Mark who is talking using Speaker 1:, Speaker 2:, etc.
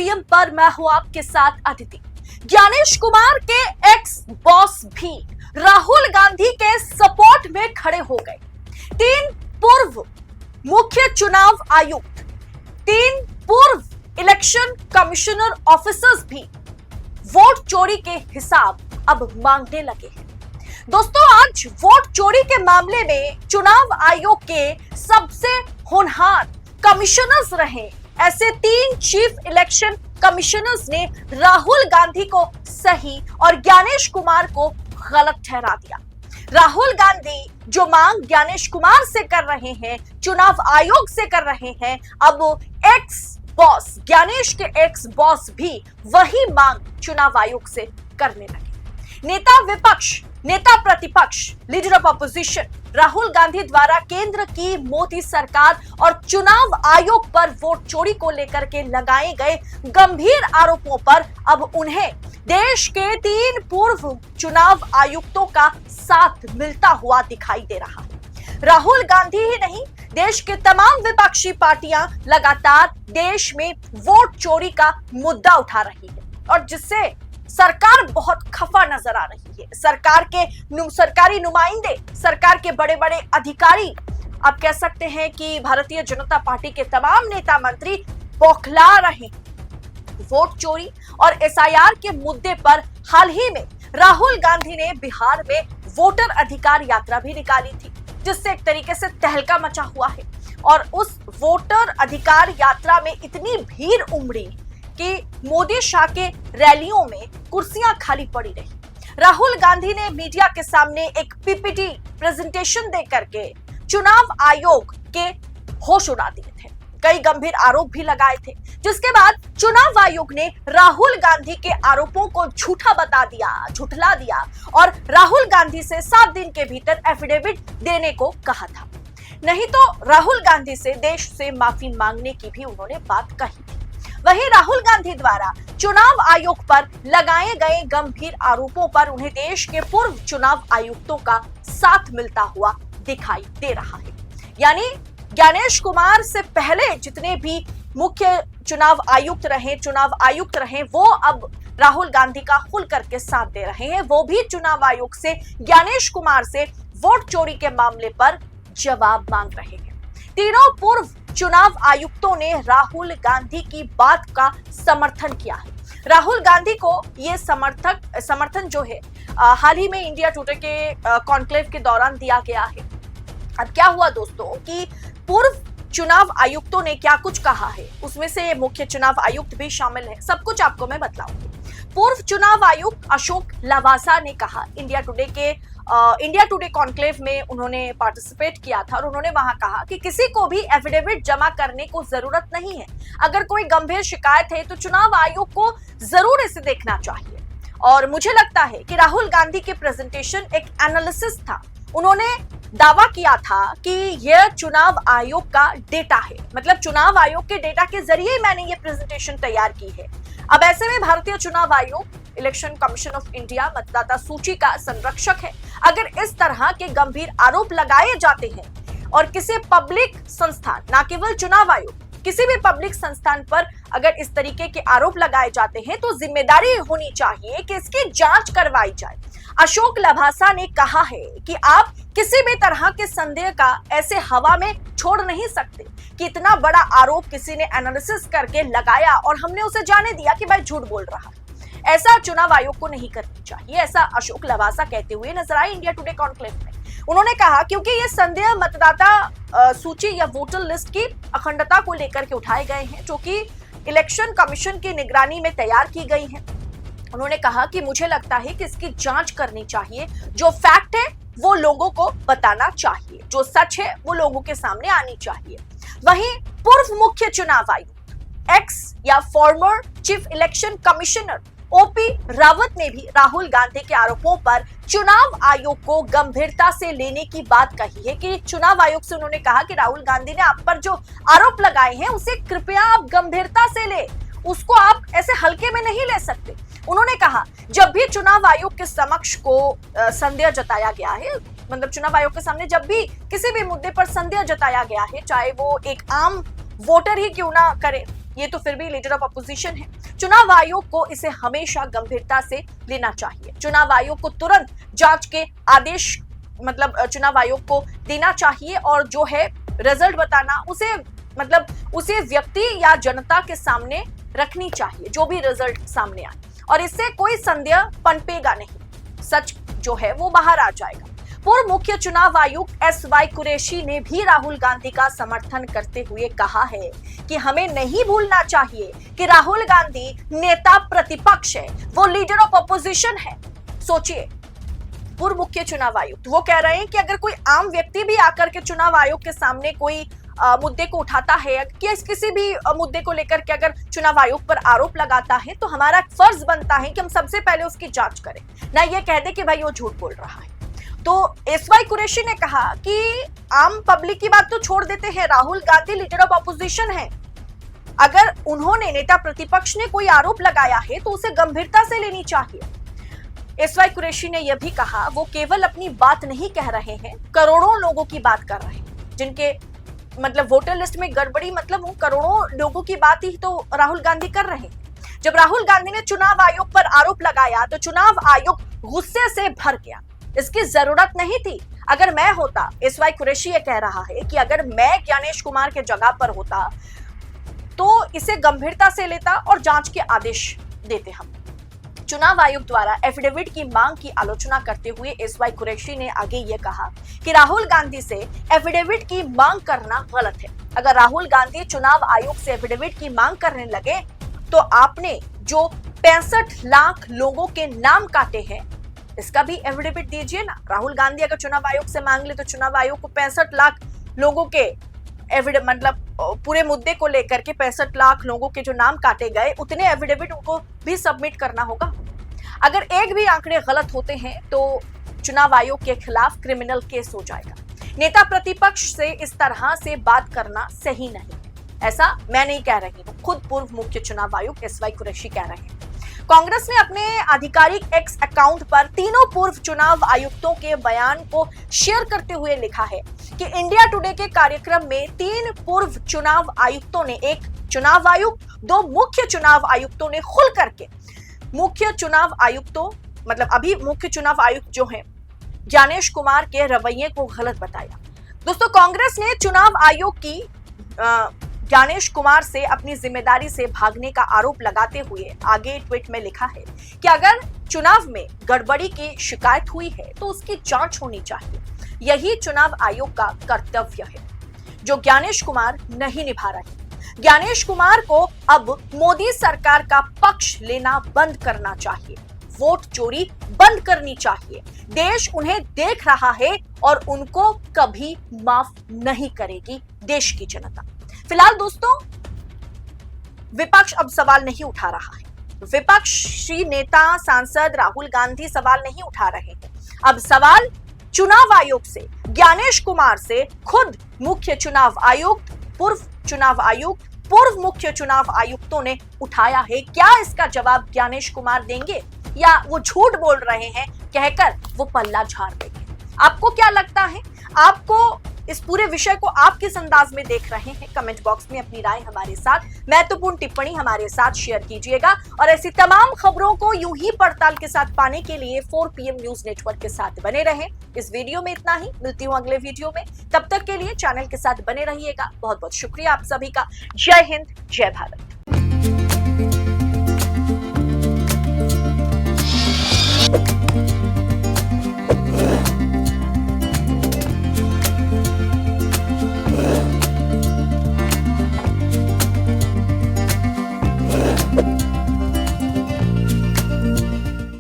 Speaker 1: PM पर मैं हूं आपके साथ अदिति। ज्ञानेश कुमार के एक्स बॉस भी राहुल गांधी के सपोर्ट में खड़े हो गए। 3 पूर्व मुख्य चुनाव आयुक्त, 3 पूर्व इलेक्शन कमिश्नर ऑफिसर्स भी वोट चोरी के हिसाब अब मांगने लगे हैं। दोस्तों, आज वोट चोरी के मामले में चुनाव आयोग के सबसे होनहार कमिश्नर्स रहे ऐसे 3 चीफ इलेक्शन कमिश्नर्स ने राहुल गांधी को सही और ज्ञानेश कुमार को गलत ठहरा दिया। राहुल गांधी जो मांग ज्ञानेश कुमार से कर रहे हैं, चुनाव आयोग से कर रहे हैं, अब एक्स बॉस ज्ञानेश के एक्स बॉस भी वही मांग चुनाव आयोग से करने लगे। नेता विपक्ष, नेता प्रतिपक्ष, leader of opposition Rahul Gandhi द्वारा केंद्र की मोदी सरकार और चुनाव आयोग पर वोट चोरी को लेकर के लगाए गए गंभीर आरोपों पर अब उन्हें देश के 3 पूर्व चुनाव आयुक्तों का साथ मिलता हुआ दिखाई दे रहा है। राहुल गांधी ही नहीं, देश के तमाम विपक्षी पार्टियां लगातार देश में वोट चोरी का मुद्दा उठा रही है और जिससे सरकार बहुत खफा नजर आ रही है। सरकारी नुमाइंदे, सरकार के बड़े बड़े अधिकारी, आप कह सकते हैं कि भारतीय जनता पार्टी के तमाम नेता मंत्री बौखला रहे। वोट चोरी और एसआईआर के मुद्दे पर हाल ही में राहुल गांधी ने बिहार में वोटर अधिकार यात्रा भी निकाली थी, जिससे एक तरीके से तहलका मचा हुआ है और उस वोटर अधिकार यात्रा में इतनी भीड़ उमड़ी कि मोदी शाह के रैलियों में कुर्सियां खाली पड़ी रही। राहुल गांधी ने मीडिया के सामने एक पीपीटी प्रेजेंटेशन देकर के चुनाव आयोग के होश उड़ा दिए थे, कई गंभीर आरोप भी लगाए थे, जिसके बाद चुनाव आयोग ने राहुल गांधी के आरोपों को झूठा बता दिया, झुठला दिया और राहुल गांधी से 7 दिन के भीतर एफिडेविट देने को कहा था। नहीं तो राहुल गांधी से देश से माफी मांगने की भी उन्होंने बात कही थी। वहीं राहुल गांधी द्वारा चुनाव आयोग पर लगाए गए गंभीर आरोपों पर उन्हें देश के पूर्व चुनाव आयुक्तों का साथ मिलता हुआ दिखाई दे रहा है। यानी ज्ञानेश कुमार से पहले जितने भी मुख्य चुनाव आयुक्त रहे वो अब राहुल गांधी का खुल करके साथ दे रहे हैं। वो भी चुनाव आयोग से ज्ञानेश कुमार से वोट चोरी के मामले पर जवाब मांग रहे हैं। तीनों पूर्व चुनाव आयुक्तों ने राहुल गांधी की बात का समर्थन किया है। राहुल गांधी को ये समर्थन जो है हाल ही में इंडिया टुडे के कॉन्क्लेव के दौरान दिया गया है। अब क्या हुआ दोस्तों कि पूर्व चुनाव आयुक्तों ने क्या कुछ कहा है, उसमें से मुख्य चुनाव आयुक्त भी शामिल है, सब कुछ आपको मैं बताऊंगी। पूर्व चुनाव आयुक्त अशोक लवासा ने कहा, इंडिया टुडे कॉन्क्लेव में उन्होंने पार्टिसिपेट किया था और उन्होंने वहां कहा कि किसी को भी एफिडेविट जमा करने को जरूरत नहीं है। अगर कोई गंभीर शिकायत है तो चुनाव आयोग को जरूर इसे देखना चाहिए। और मुझे लगता है कि राहुल गांधी के प्रेजेंटेशन एक एनालिसिस था। उन्होंने दावा किया था कि यह चुनाव आयोग का डेटा है, मतलब चुनाव आयोग के डेटा के जरिए मैंने ये प्रेजेंटेशन तैयार की है। अब ऐसे में भारतीय चुनाव आयोग, इलेक्शन कमीशन ऑफ इंडिया मतदाता सूची का संरक्षक है। अगर इस तरह के गंभीर आरोप लगाए जाते हैं और किसी पब्लिक संस्थान, ना केवल चुनाव आयोग, किसी भी पब्लिक संस्थान पर अगर इस तरीके के आरोप लगाए जाते हैं तो जिम्मेदारी होनी चाहिए कि इसकी जांच करवाई जाए। अशोक लवासा ने कहा है कि आप किसी भी तरह के संदेह का ऐसे हवा में छोड़ नहीं सकते कि इतना बड़ा आरोप किसी ने एनालिसिस करके लगाया और हमने उसे जाने दिया कि भाई झूठ बोल रहा है। ऐसा चुनाव आयोग को नहीं करना चाहिए, ऐसा अशोक लवासा कहते हुए नजर आए इंडिया टुडे कॉन्क्लेव में। उन्होंने कहा क्योंकि ये संदेह मतदाता सूची या वोटर लिस्ट की अखंडता को लेकर के उठाए गए हैं, जो कि इलेक्शन कमीशन की निगरानी में तैयार की गई है। उन्होंने कहा कि मुझे लगता है कि इसकी जांच करनी चाहिए, जो फैक्ट है वो लोगों को बताना चाहिए, जो सच है वो लोगों के सामने आनी चाहिए। वहीं पूर्व मुख्य चुनाव आयुक्त, एक्स या former chief election commissioner OP Rawat ने भी राहुल गांधी के आरोपों पर चुनाव आयोग को गंभीरता से लेने की बात कही है कि चुनाव आयोग से उन्होंने कहा कि राहुल गांधी ने आप पर जो आरोप लगाए हैं उसे कृपया आप गंभीरता से ले, उसको आप ऐसे हल्के में नहीं ले सकते। उन्होंने कहा जब भी चुनाव आयोग के समक्ष को संदेह जताया गया है, मतलब चुनाव आयोग के सामने जब भी किसी भी मुद्दे पर संदेह जताया गया है, चाहे वो एक आम वोटर ही क्यों ना करे, ये तो फिर भी लीडर ऑफ अपोजिशन है। चुनाव आयोग को इसे हमेशा गंभीरता से लेना चाहिए। चुनाव आयोग को तुरंत जांच के आदेश चुनाव आयोग को देना चाहिए और जो है रिजल्ट बताना उसे व्यक्ति या जनता के सामने रखनी चाहिए, जो भी रिजल्ट सामने आए, और इससे कोई संदेह पनपेगा नहीं, सच जो है वो बाहर आ जाएगा। पूर्व मुख्य चुनाव आयुक्त एस.वाई. कुरैशी ने भी राहुल गांधी का समर्थन करते हुए कहा है कि हमें नहीं भूलना चाहिए कि राहुल गांधी नेता प्रतिपक्ष है, वो लीडर ऑफ अपोजिशन है। सोचिए, पूर्व मुख्य चुनाव आयुक्त वो कह रहे हैं कि अगर कोई आम व्यक्ति भी आकर के चुनाव आयोग के सामने कोई मुद्दे को उठाता है कि किसी भी मुद्दे को लेकर के अगर चुनाव आयोग पर आरोप लगाता है, तो हमारा फर्ज बनता है कि हम सबसे पहले उसकी जांच करें, ना ये कह दे कि भाई वो झूठ बोल रहा है। तो एस.वाई. कुरैशी ने कहा कि आम पब्लिक की बात तो छोड़ देते हैं, Rahul Gandhi leader of opposition है, अगर उन्होंने नेता प्रतिपक्ष ने कोई आरोप लगाया है तो उसे गंभीरता से लेनी चाहिए। एस.वाई. कुरैशी ने यह भी कहा वो केवल अपनी बात नहीं कह रहे हैं, करोड़ों लोगों की बात कर रहे हैं, जिनके वोटर लिस्ट में गड़बड़ी वो करोड़ों लोगों की बात ही तो राहुल गांधी कर रहे हैं। जब राहुल गांधी ने चुनाव आयोग पर आरोप लगाया तो चुनाव आयोग गुस्से से भर गया। इसकी जरूरत नहीं थी। अगर मैं होता, एस.वाई. कुरैशी ये कह रहा है कि अगर मैं ज्ञानेश कुमार के जगह पर होता तो इसे गंभीरता से लेता और जांच के आदेश देते हम। चुनाव आयोग द्वारा एफिडेविट की मांग की आलोचना करते हुए एस.वाई. कुरैशी ने आगे ये कहा कि राहुल गांधी से एफिडेविट की मांग करना गलत है। अगर राहुल गांधी चुनाव आयोग से एफिडेविट की मांग करने लगे तो आपने जो 65 लाख लोगों के नाम काटे हैं, इसका भी एफिडेविट दीजिए ना। राहुल गांधी अगर चुनाव आयोग से मांग ले तो चुनाव आयोग को 65 लाख लोगों के पूरे मुद्दे को लेकर के 65 लाख लोगों के जो नाम काटे गए, उतने एफिडेविट उनको भी सबमिट करना होगा। अगर एक भी आंकड़े गलत होते हैं तो चुनाव आयोग के खिलाफ क्रिमिनल केस हो जाएगा। नेता प्रतिपक्ष से इस तरह से बात करना सही नहीं, ऐसा मैं नहीं कह रही हूं, खुद पूर्व मुख्य चुनाव आयुक्त एस.वाई. कुरैशी कह रहे हैं। कांग्रेस ने अपने आधिकारिक एक्स अकाउंट पर तीनों पूर्व चुनाव आयुक्तों के बयान को शेयर करते हुए लिखा है कि इंडिया टुडे के कार्यक्रम में 3 पूर्व चुनाव आयुक्तों ने, एक चुनाव आयुक्त, 2 मुख्य चुनाव आयुक्तों ने खुल करके मुख्य चुनाव आयुक्तों अभी मुख्य चुनाव आयुक्त जो हैं ज्ञानेश कुमार के रवैये को गलत बताया। दोस्तों, कांग्रेस ने चुनाव आयोग की ज्ञानेश कुमार से अपनी जिम्मेदारी से भागने का आरोप लगाते हुए आगे ट्वीट में लिखा है कि अगर चुनाव में गड़बड़ी की शिकायत हुई है तो उसकी जांच होनी चाहिए। यही चुनाव आयोग का कर्तव्य है जो ज्ञानेश कुमार नहीं निभा रहे। ज्ञानेश कुमार को अब मोदी सरकार का पक्ष लेना बंद करना चाहिए, वोट चोरी बंद करनी चाहिए। देश उन्हें देख रहा है और उनको कभी माफ नहीं करेगी देश की जनता। फिलहाल दोस्तों, विपक्ष अब सवाल नहीं उठा रहा है। विपक्षी नेता सांसद राहुल गांधी सवाल नहीं उठा रहे हैं। अब सवाल चुनाव आयोग से, ज्ञानेश कुमार से, खुद मुख्य चुनाव आयुक्त, पूर्व चुनाव आयुक्त, पूर्व मुख्य चुनाव आयुक्तों ने उठाया है। क्या इसका जवाब ज्ञानेश कुमार देंगे या वो झूठ बोल रहे हैं कहकर वो पल्ला झाड़ देंगे? आपको क्या लगता है? आपको इस पूरे विषय को आप किस अंदाज में देख रहे हैं? कमेंट बॉक्स में अपनी राय हमारे साथ, महत्वपूर्ण टिप्पणी हमारे साथ शेयर कीजिएगा और ऐसी तमाम खबरों को यूं ही पड़ताल के साथ पाने के लिए 4 PM न्यूज नेटवर्क के साथ बने रहें। इस वीडियो में इतना ही, मिलती हूं अगले वीडियो में। तब तक के लिए चैनल के साथ बने रहिएगा। बहुत बहुत शुक्रिया आप सभी का। जय हिंद, जय भारत।